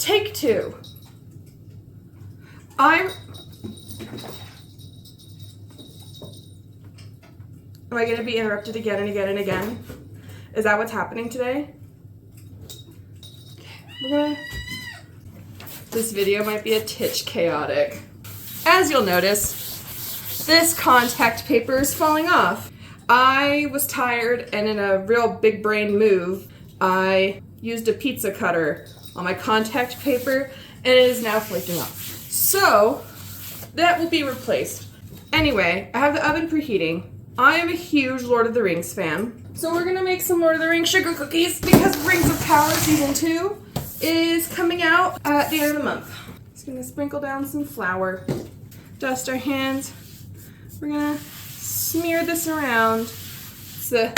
Take two. Am I going to be interrupted again and again and again? Is that what's happening today? Okay, this video might be a titch chaotic. As you'll notice, this contact paper is falling off. I was tired, and in a real big brain move, I used a pizza cutter on my contact paper, and it is now flaking off. So, that will be replaced. Anyway, I have the oven preheating. I am a huge Lord of the Rings fan. So we're gonna make some Lord of the Rings sugar cookies because Rings of Power Season 2 is coming out at the end of the month. Just gonna sprinkle down some flour, dust our hands. We're gonna smear this around. It's the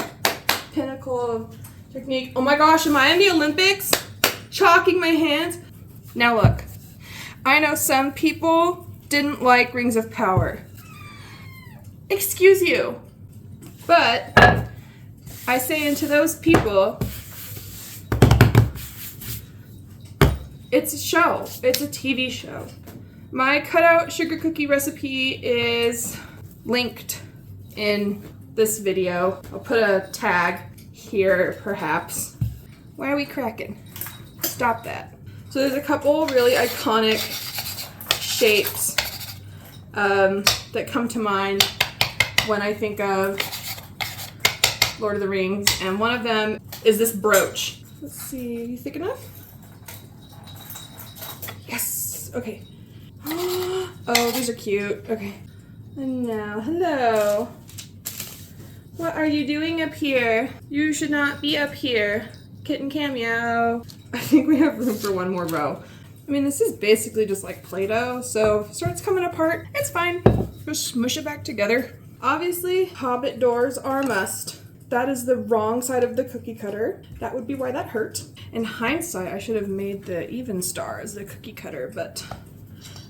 pinnacle of technique. Oh my gosh, am I in the Olympics? Chalking my hands. Now look, I know some people didn't like Rings of Power. Excuse you. But I say unto those people, it's a show. It's a TV show. My cutout sugar cookie recipe is linked in this video. I'll put a tag here, perhaps. Why are we cracking? Stop that. So there's a couple really iconic shapes that come to mind when I think of Lord of the Rings, and one of them is this brooch. Let's see, are you thick enough? Yes, okay. Oh, these are cute. Okay. And now, hello. What are you doing up here? You should not be up here. Kitten cameo. I think we have room for one more row. I mean, this is basically just like Play-Doh, so if it starts coming apart, it's fine. Just smush it back together. Obviously, Hobbit doors are a must. That is the wrong side of the cookie cutter. That would be why that hurt. In hindsight, I should have made the even star as the cookie cutter, but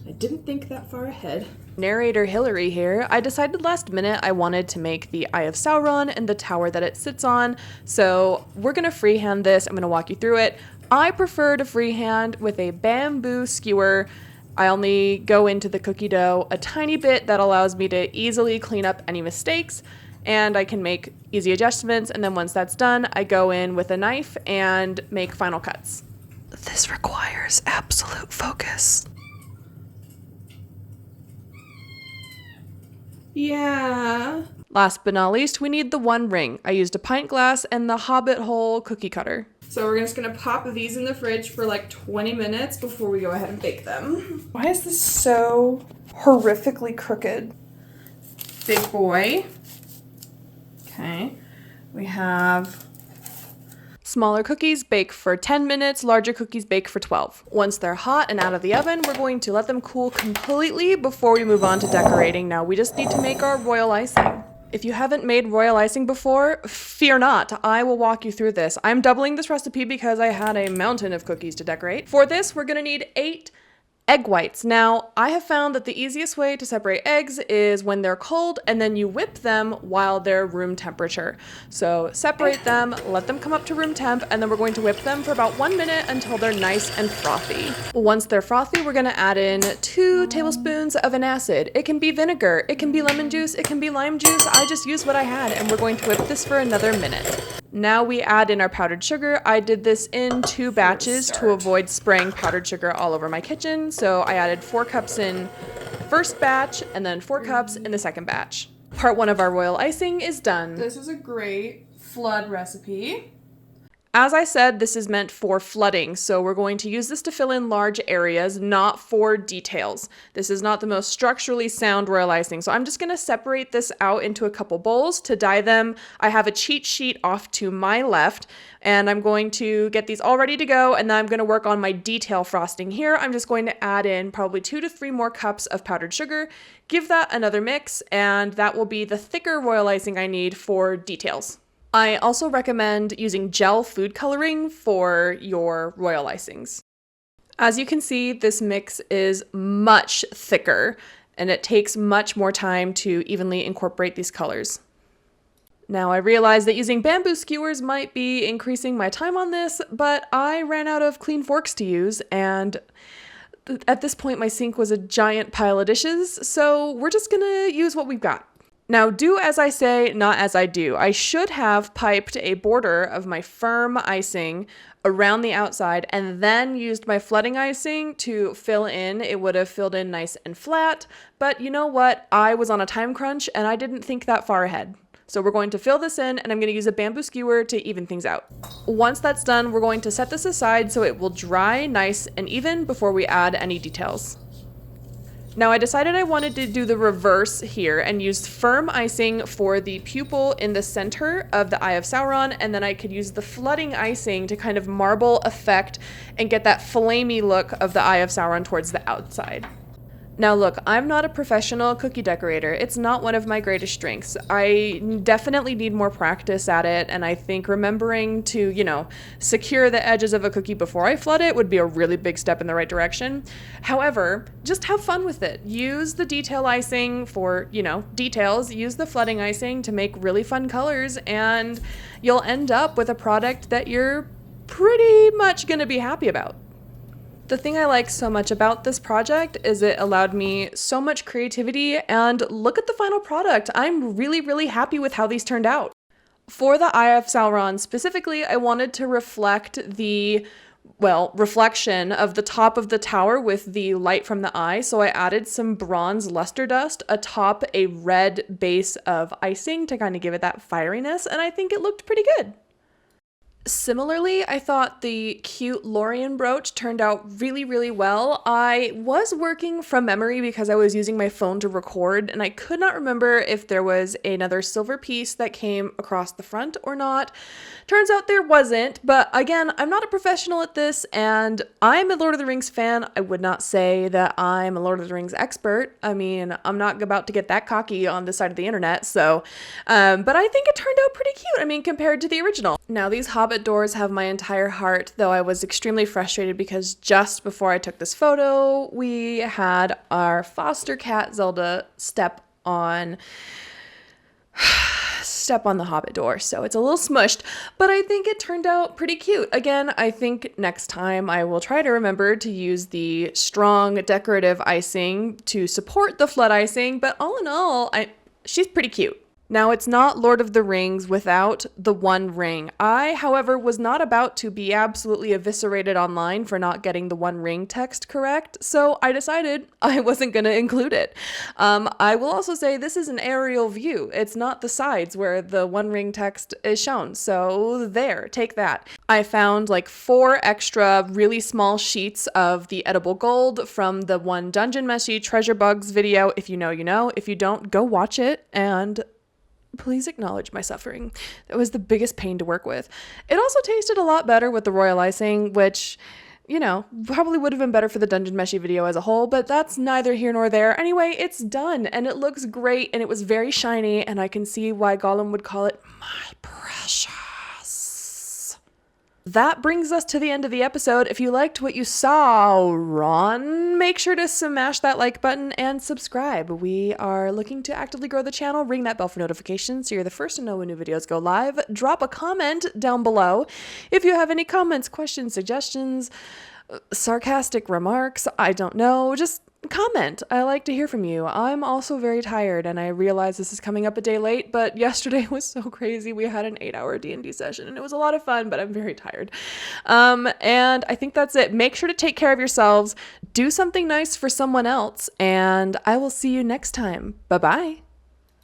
I didn't think that far ahead. Narrator Hillary here. I decided last minute I wanted to make the Eye of Sauron and the tower that it sits on, so we're gonna freehand this. I'm gonna walk you through it. I prefer to freehand with a bamboo skewer. I only go into the cookie dough a tiny bit. That allows me to easily clean up any mistakes, and I can make easy adjustments, and then once that's done, I go in with a knife and make final cuts. This requires absolute focus. Yeah. Last but not least, we need the one ring. I used a pint glass and the Hobbit hole cookie cutter. So we're just gonna pop these in the fridge for like 20 minutes before we go ahead and bake them. Why is this so horrifically crooked? Big boy. Okay. We have smaller cookies bake for 10 minutes, larger cookies bake for 12. Once they're hot and out of the oven, we're going to let them cool completely before we move on to decorating. Now we just need to make our royal icing. If you haven't made royal icing before, fear not, I will walk you through this. I'm doubling this recipe because I had a mountain of cookies to decorate. For this, we're gonna need 8 egg whites. Now, I have found that the easiest way to separate eggs is when they're cold and then you whip them while they're room temperature. So separate them, let them come up to room temp, and then we're going to whip them for about 1 minute until they're nice and frothy. Once they're frothy, we're gonna add in 2 tablespoons of an acid. It can be vinegar, it can be lemon juice, it can be lime juice. I just used what I had, and we're going to whip this for another minute. Now we add in our powdered sugar. I did this in 2 batches to avoid spraying powdered sugar all over my kitchen. So I added 4 cups in first batch and then 4 cups in the second batch. Part 1 of our royal icing is done. This is a great flood recipe. As I said, this is meant for flooding, so we're going to use this to fill in large areas, not for details. This is not the most structurally sound royal icing, so I'm just going to separate this out into a couple bowls to dye them. I have a cheat sheet off to my left, and I'm going to get these all ready to go, and then I'm going to work on my detail frosting here. I'm just going to add in probably 2 to 3 more cups of powdered sugar, give that another mix, and that will be the thicker royal icing I need for details. I also recommend using gel food coloring for your royal icings. As you can see, this mix is much thicker and it takes much more time to evenly incorporate these colors. Now, I realized that using bamboo skewers might be increasing my time on this, but I ran out of clean forks to use, and at this point my sink was a giant pile of dishes, so we're just gonna use what we've got. Now, do as I say, not as I do. I should have piped a border of my firm icing around the outside and then used my flooding icing to fill in. It would have filled in nice and flat, but you know what? I was on a time crunch and I didn't think that far ahead. So we're going to fill this in and I'm going to use a bamboo skewer to even things out. Once that's done, we're going to set this aside so it will dry nice and even before we add any details. Now, I decided I wanted to do the reverse here and use firm icing for the pupil in the center of the Eye of Sauron, and then I could use the flooding icing to kind of marble effect and get that flamey look of the Eye of Sauron towards the outside. Now look, I'm not a professional cookie decorator. It's not one of my greatest strengths. I definitely need more practice at it, and I think remembering to, secure the edges of a cookie before I flood it would be a really big step in the right direction. However, just have fun with it. Use the detail icing for, details. Use the flooding icing to make really fun colors, and you'll end up with a product that you're pretty much going to be happy about. The thing I like so much about this project is it allowed me so much creativity, and look at the final product. I'm really, really happy with how these turned out. For the Eye of Sauron specifically, I wanted to reflect the reflection of the top of the tower with the light from the eye, so I added some bronze luster dust atop a red base of icing to kind of give it that fieriness, and I think it looked pretty good. Similarly, I thought the cute Lorien brooch turned out really, really well. I was working from memory because I was using my phone to record, and I could not remember if there was another silver piece that came across the front or not. Turns out there wasn't, but again, I'm not a professional at this, and I'm a Lord of the Rings fan. I would not say that I'm a Lord of the Rings expert. I mean, I'm not about to get that cocky on this side of the internet, so, but I think it turned out pretty cute, compared to the original. Now, these Hobbit doors have my entire heart, though I was extremely frustrated because just before I took this photo, we had our foster cat Zelda step on the Hobbit door, so it's a little smushed, but I think it turned out pretty cute. Again, I think next time I will try to remember to use the strong decorative icing to support the flood icing, but all in all, she's pretty cute. Now, it's not Lord of the Rings without the One Ring. I, however, was not about to be absolutely eviscerated online for not getting the One Ring text correct, so I decided I wasn't going to include it. I will also say this is an aerial view. It's not the sides where the One Ring text is shown, so there, take that. I found like 4 extra really small sheets of the edible gold from the one Dungeon Meshy Treasure Bugs video. If you know, you know. If you don't, go watch it, and please acknowledge my suffering. That was the biggest pain to work with. It also tasted a lot better with the royal icing, which, probably would have been better for the Dungeon Meshy video as a whole, but that's neither here nor there. Anyway, it's done, and it looks great, and it was very shiny, and I can see why Gollum would call it my precious. That brings us to the end of the episode. If you liked what you saw, Ron, make sure to smash that like button and subscribe. We are looking to actively grow the channel. Ring that bell for notifications so you're the first to know when new videos go live. Drop a comment down below if you have any comments, questions, suggestions, sarcastic remarks. I don't know. Just comment. I like to hear from you. I'm also very tired, and I realize this is coming up a day late, but yesterday was so crazy. We had an 8-hour D&D session, and it was a lot of fun, but I'm very tired. And I think that's it. Make sure to take care of yourselves. Do something nice for someone else, and I will see you next time. Bye-bye.